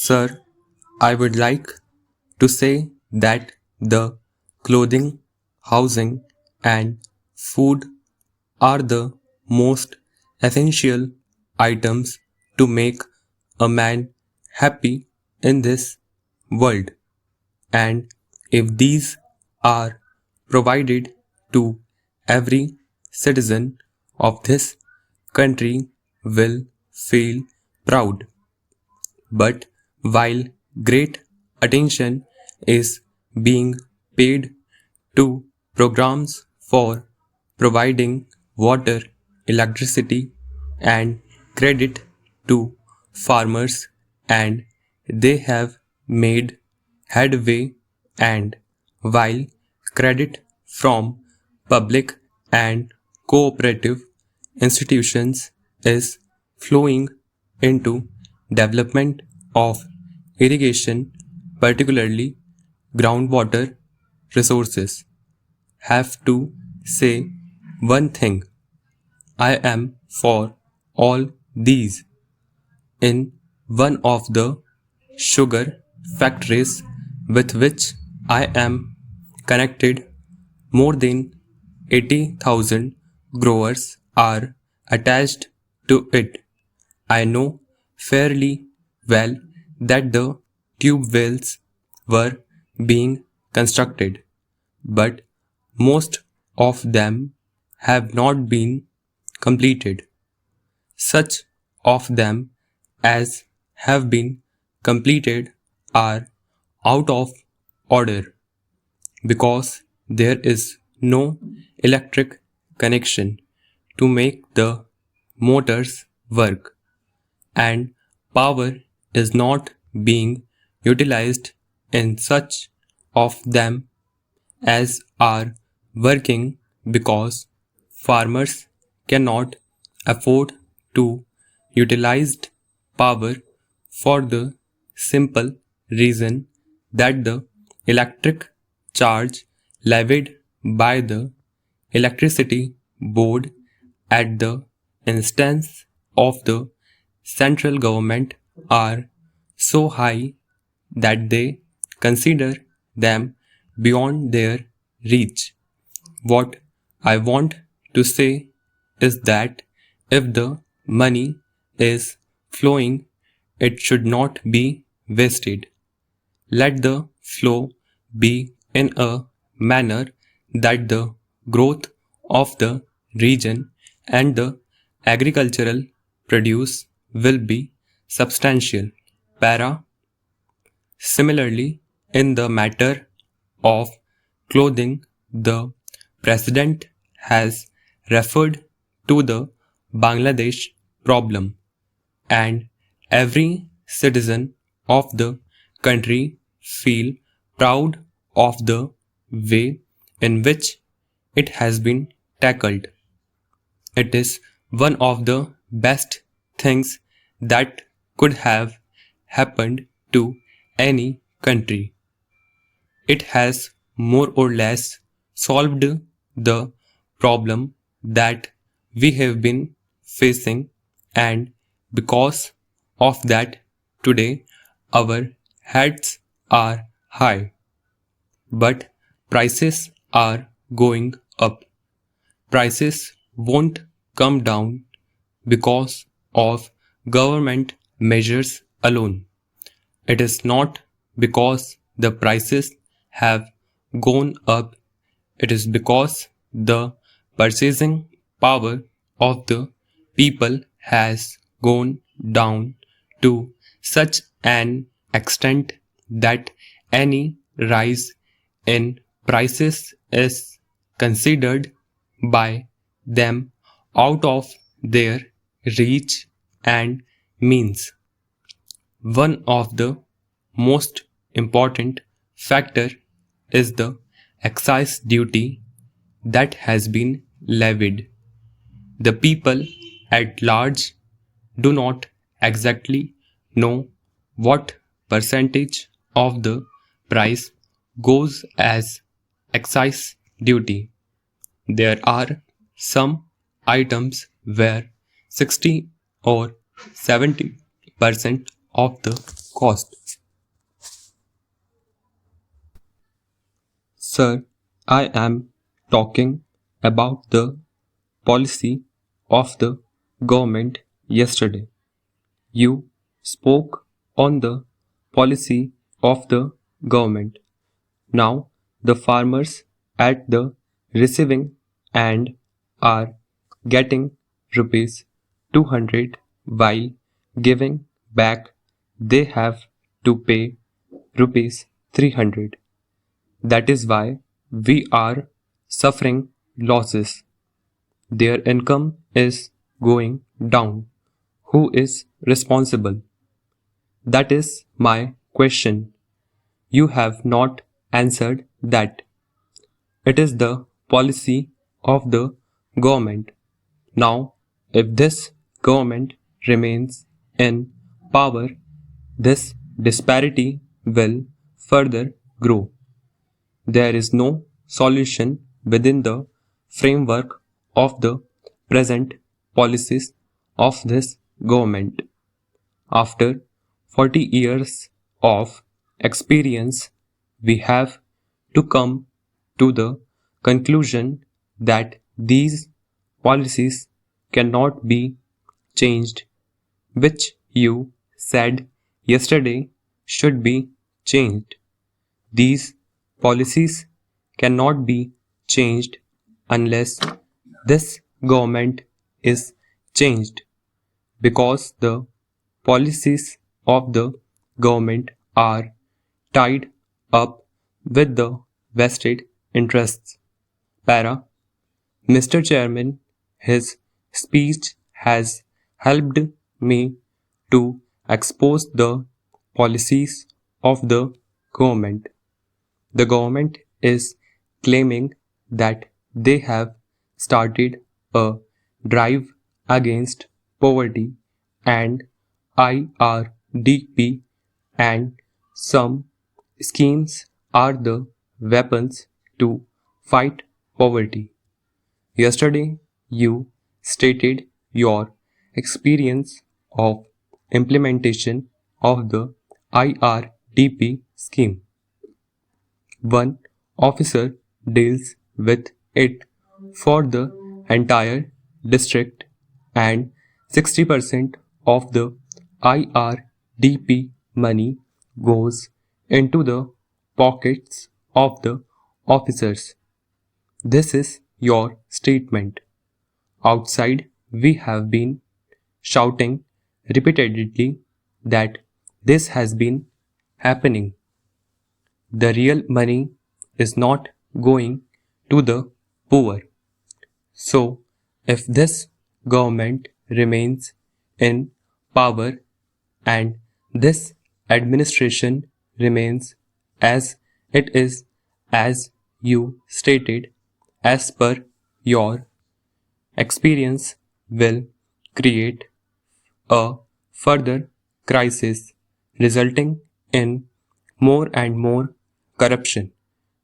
Sir, I would like to say that the clothing, housing, and food are the most essential items to make a man happy in this world. And if these are provided to every citizen of this country will feel proud. But while great attention is being paid to programs for providing water, electricity, and credit to farmers, and they have made headway, and while credit from public and cooperative institutions is flowing into development of irrigation, particularly groundwater resources. Have to say one thing: I am for all these. In one of the sugar factories with which I am connected, more than 80,000 growers are attached to it. I know fairly well that the tube wells were being constructed, but most of them have not been completed. Such of them as have been completed are out of order because there is no electric connection to make the motors work, and power is not being utilized in such of them as are working because farmers cannot afford to utilize power for the simple reason that the electric charge levied by the electricity board at the instance of the central government are so high that they consider them beyond their reach. What I want to say is that if the money is flowing, it should not be wasted. Let the flow be in a manner that the growth of the region and the agricultural produce will be substantial. Para. Similarly, in the matter of clothing, the President has referred to the Bangladesh problem, and every citizen of the country feel proud of the way in which it has been tackled. It is one of the best things that could have happened to any country. It has more or less solved the problem that we have been facing, and because of that, today our heads are high, but prices are going up. Prices won't come down because of government measures alone. It is not because the prices have gone up, it is because the purchasing power of the people has gone down to such an extent that any rise in prices is considered by them out of their reach and means. One of the most important factor is the excise duty that has been levied. The people at large do not exactly know what percentage of the price goes as excise duty. There are some items where 60 or 70% of the cost. Sir, I am talking about the policy of the government yesterday. You spoke on the policy of the government. Now the farmers at the receiving end are getting rupees 200 while giving back they have to pay rupees 300. That is why we are suffering losses. Their income is going down. Who is responsible? That is my question. You have not answered that. It is the policy of the government. Now, if this government remains in power, this disparity will further grow. There is no solution within the framework of the present policies of this government. After 40 years of experience, we have to come to the conclusion that these policies cannot be changed, which you said yesterday should be changed. These policies cannot be changed unless this government is changed because the policies of the government are tied up with the vested interests. Para, Mr. Chairman, his speech has helped me to expose the policies of the government. The government is claiming that they have started a drive against poverty and IRDP, and some schemes are the weapons to fight poverty. Yesterday, you stated your experience of implementation of the IRDP scheme. One officer deals with it for the entire district, and 60% of the IRDP money goes into the pockets of the officers. This is your statement. Outside, we have been shouting repeatedly that this has been happening. The real money is not going to the poor. So, if this government remains in power and this administration remains as it is, as you stated, as per your experience, will create a further crisis resulting in more and more corruption,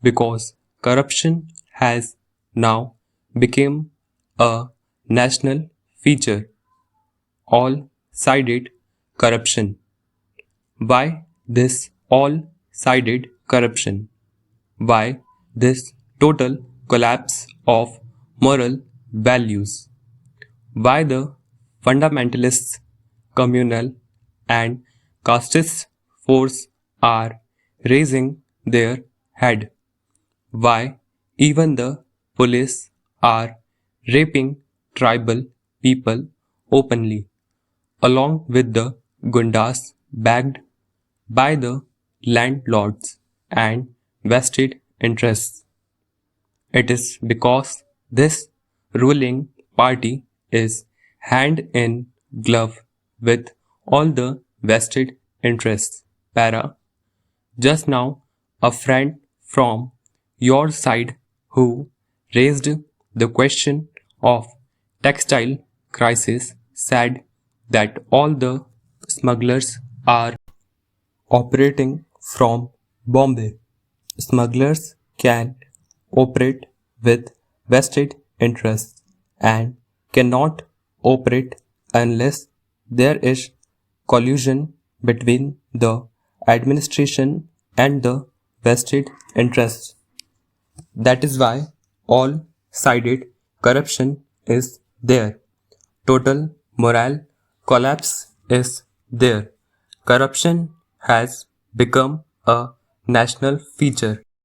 because corruption has now become a national feature. All-sided corruption. Why this all-sided corruption? Why this total collapse of moral values? Why the fundamentalists, communal and casteist force are raising their head? Why even the police are raping tribal people openly, along with the gundas backed by the landlords and vested interests? It is because this ruling party is hand in glove with all the vested interests. Para, just now a friend from your side who raised the question of textile crisis said that all the smugglers are operating from Bombay. Smugglers can operate with vested interests and cannot operate unless there is collusion between the administration, and the vested interests. That is why all-sided corruption is there. Total moral collapse is there. Corruption has become a national feature.